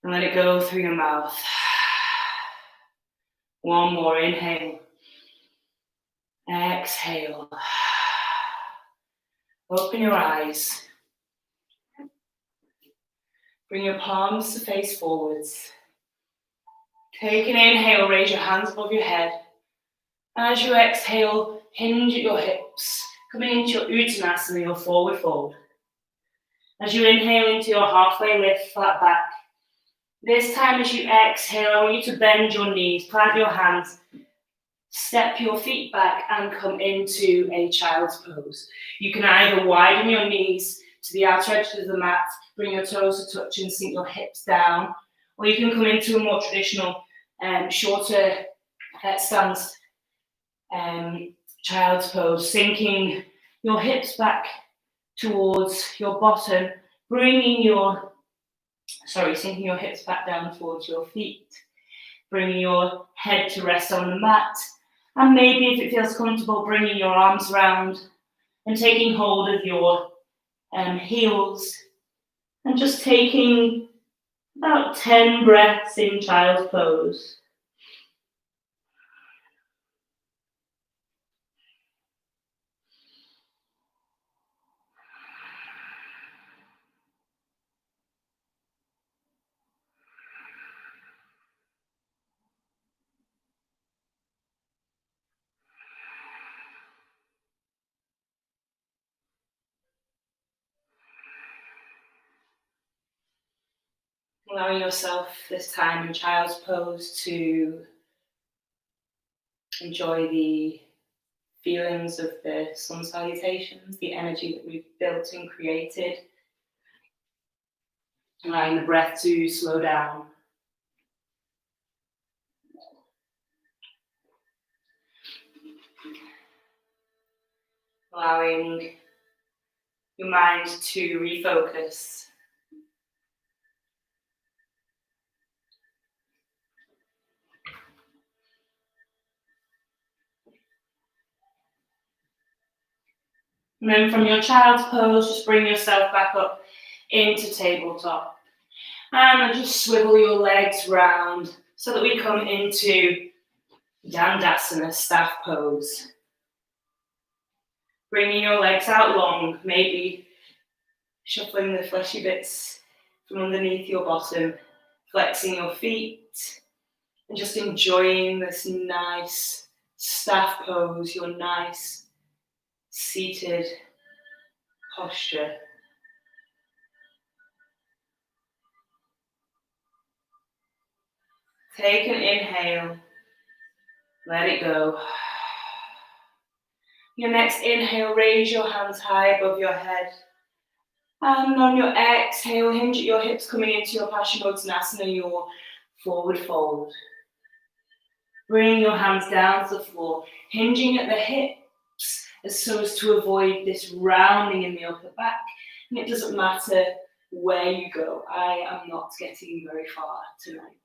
and let it go through your mouth. One more, inhale. Exhale. Open your eyes. Bring your palms to face forwards. Take an inhale, raise your hands above your head. As you exhale, hinge at your hips, coming into your Uttanasana, your forward fold. As you inhale into your halfway lift, flat back. This time as you exhale, I want you to bend your knees, plant your hands, step your feet back and come into a child's pose. You can either widen your knees to the outer edge of the mat, bring your toes to touch and sink your hips down, or you can come into a more traditional, shorter stance child's pose, sinking your hips back towards your bottom, sinking your hips back down towards your feet, bringing your head to rest on the mat, and maybe if it feels comfortable, bringing your arms round and taking hold of your heels and just taking about 10 breaths in child's pose. Allowing yourself this time in child's pose to enjoy the feelings of the sun salutations, the energy that we've built and created. Allowing the breath to slow down. Allowing your mind to refocus. And then from your child's pose, just bring yourself back up into tabletop. And just swivel your legs round so that we come into Dandasana, staff pose. Bringing your legs out long, maybe shuffling the fleshy bits from underneath your bottom, flexing your feet, and just enjoying this nice staff pose, your nice seated posture. Take an inhale, let it go. Your next inhale, raise your hands high above your head. And on your exhale, hinge at your hips coming into your Paschimottanasana, your forward fold. Bring your hands down to the floor, hinging at the hips so as to avoid this rounding in the upper back. And it doesn't matter where you go. I am not getting very far tonight.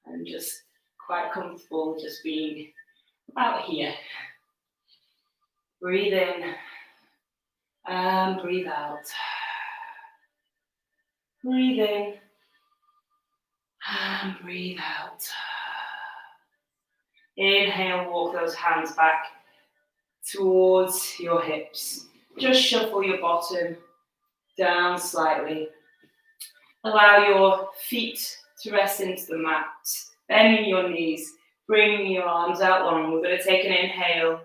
I'm just quite comfortable just being about here. Breathe in and breathe out. Breathe in and breathe out. Inhale, walk those hands back towards your hips. Just shuffle your bottom down slightly. Allow your feet to rest into the mat. Bending your knees, bringing your arms out long. We're going to take an inhale.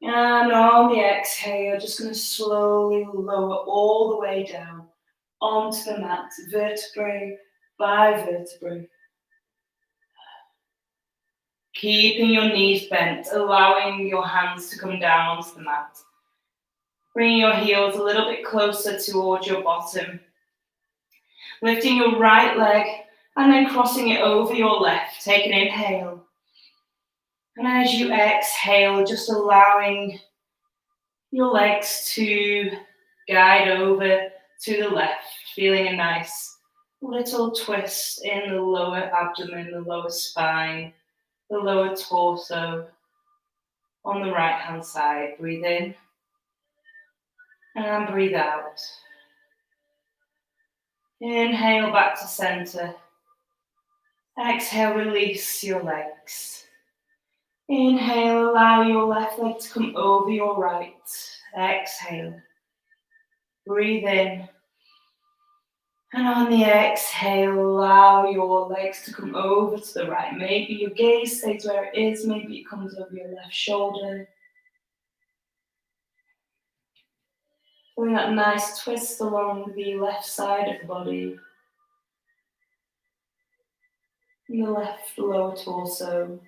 And on the exhale, just going to slowly lower all the way down onto the mat, vertebrae by vertebrae. Keeping your knees bent, allowing your hands to come down onto the mat. Bringing your heels a little bit closer towards your bottom. Lifting your right leg and then crossing it over your left. Take an inhale. And as you exhale, just allowing your legs to guide over to the left, feeling a nice little twist in the lower abdomen, the lower spine, the lower torso. On the right hand side, breathe in and breathe out. Inhale back to center. Exhale, release your legs. Inhale, allow your left leg to come over your right. Exhale. Breathe in. And on the exhale, allow your legs to come over to the right. Maybe your gaze stays where it is. Maybe it comes over your left shoulder. Feeling that nice twist along the left side of the body. And the left lower torso.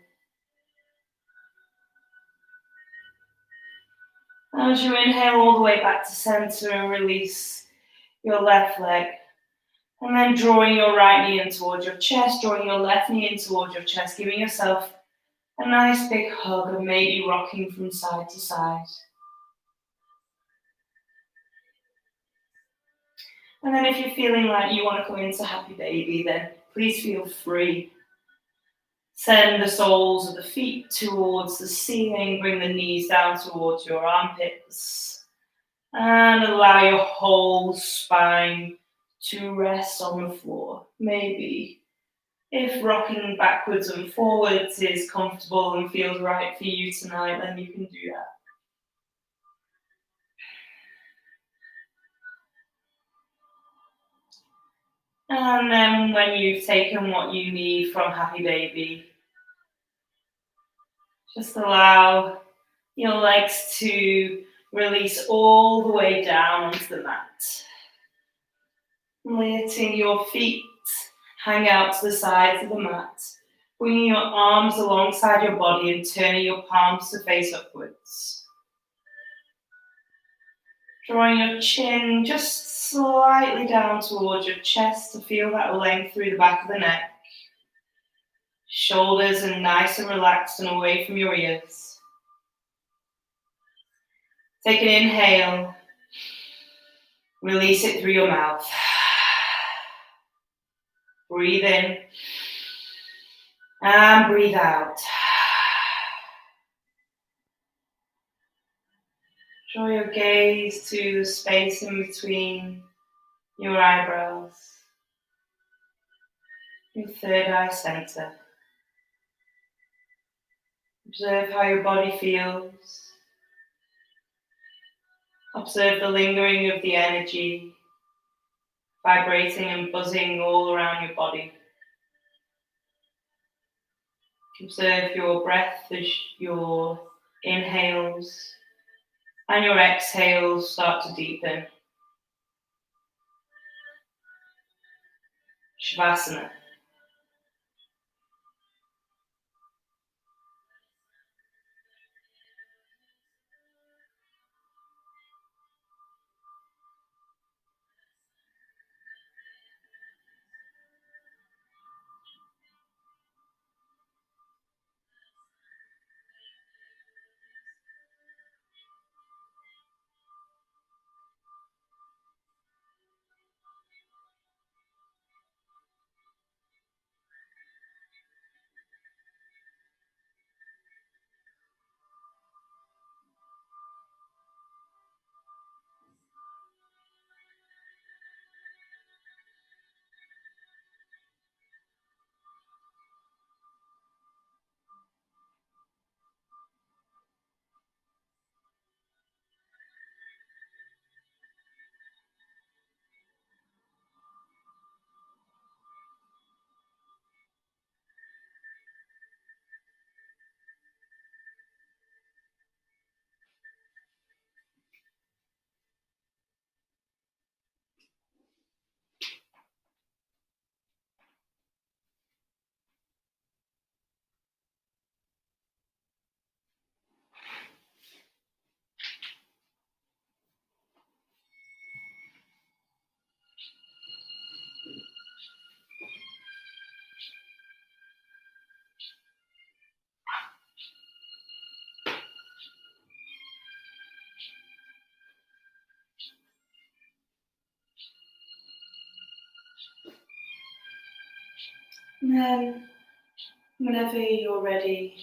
As you inhale all the way back to center and release your left leg. And then drawing your right knee in towards your chest, drawing your left knee in towards your chest, giving yourself a nice big hug and maybe rocking from side to side. And then if you're feeling like you want to come into happy baby, then please feel free. Send the soles of the feet towards the ceiling, bring the knees down towards your armpits, and allow your whole spine to rest on the floor. Maybe if rocking backwards and forwards is comfortable and feels right for you tonight, then you can do that. And then when you've taken what you need from happy baby, just allow your legs to release all the way down onto the mat. Letting your feet hang out to the sides of the mat. Bringing your arms alongside your body and turning your palms to face upwards. Drawing your chin just slightly down towards your chest to feel that length through the back of the neck. Shoulders are nice and relaxed and away from your ears. Take an inhale. Release it through your mouth. Breathe in. And breathe out. Draw your gaze to the space in between your eyebrows, your third eye center. Observe how your body feels. Observe the lingering of the energy, vibrating and buzzing all around your body. Observe your breath as your inhales and your exhales start to deepen. Shavasana. And then, whenever you're ready,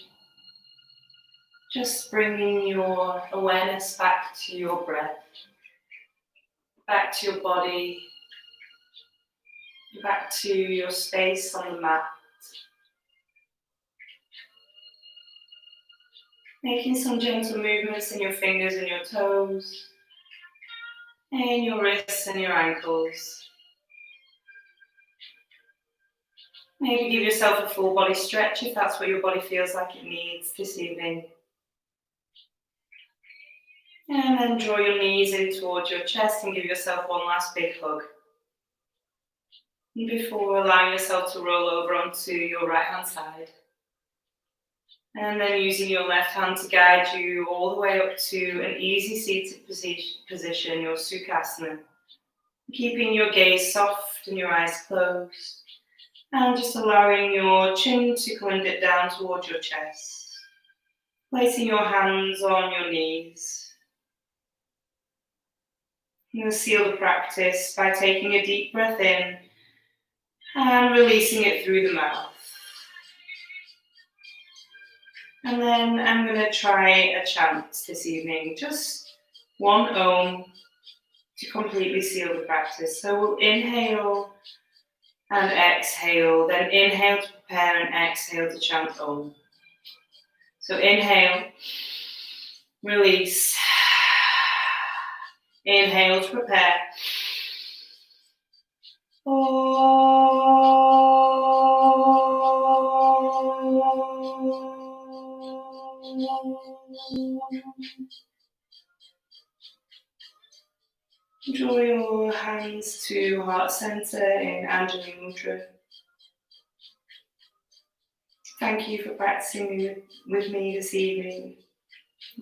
just bringing your awareness back to your breath, back to your body, back to your space on the mat. Making some gentle movements in your fingers and your toes, and your wrists and your ankles. Maybe give yourself a full body stretch if that's what your body feels like it needs this evening. And then draw your knees in towards your chest and give yourself one last big hug. And before allowing yourself to roll over onto your right hand side. And then using your left hand to guide you all the way up to an easy seated position, your Sukhasana. Keeping your gaze soft and your eyes closed. And just allowing your chin to clench down towards your chest. Placing your hands on your knees. You'll seal the practice by taking a deep breath in and releasing it through the mouth. And then I'm going to try a chant this evening, just one Om to completely seal the practice. So we'll inhale and exhale, then inhale to prepare and exhale to chant Om. So inhale, release, inhale to prepare. Draw your hands to heart center in Anjali Mudra. Thank you for practicing with me this evening,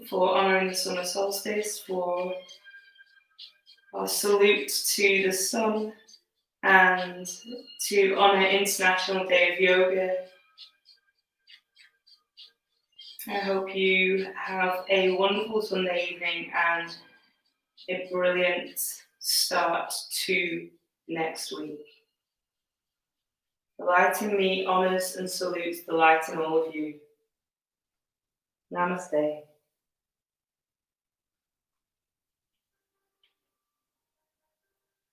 for honouring the summer solstice, for our salute to the sun, and to honour International Day of Yoga. I hope you have a wonderful Sunday evening and a brilliant start to next week. The light in me honours and salutes the light in all of you. Namaste.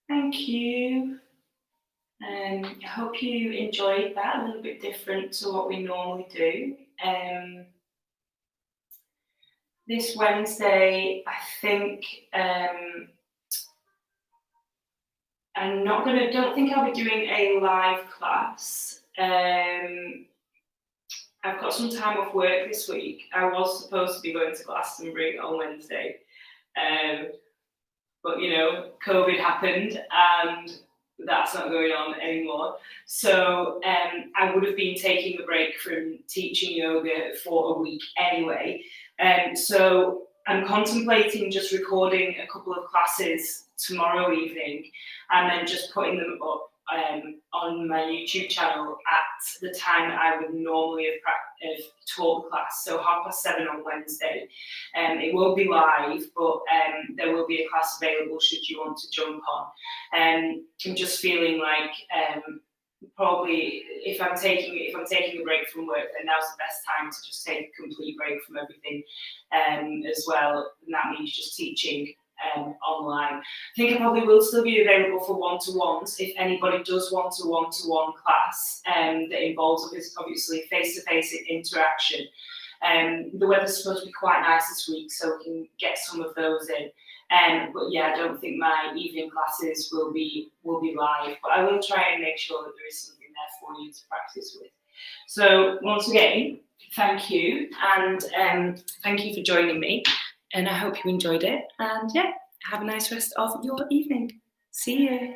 Thank you. I hope you enjoyed that, a little bit different to what we normally do. This Wednesday, I think don't think I'll be doing a live class. I've got some time off work this week. I was supposed to be going to Glastonbury on Wednesday, but COVID happened and that's not going on anymore. So I would have been taking a break from teaching yoga for a week anyway. So I'm contemplating just recording a couple of classes tomorrow evening and then just putting them up on my YouTube channel at the time that I would normally have taught the class, so 7:30 on Wednesday. It will be live, but there will be a class available should you want to jump on. I'm just feeling like probably if I'm taking a break from work, then now's the best time to just take a complete break from everything as well, and that means just teaching online. I think I probably will still be available for one-to-ones if anybody does want a one-to-one class that involves obviously face-to-face interaction. The weather's supposed to be quite nice this week, so we can get some of those in. But yeah, I don't think my evening classes will be live, but I will try and make sure that there is something there for you to practice with. So once again, thank you, and thank you for joining me. And I hope you enjoyed it. And yeah, have a nice rest of your evening. See you.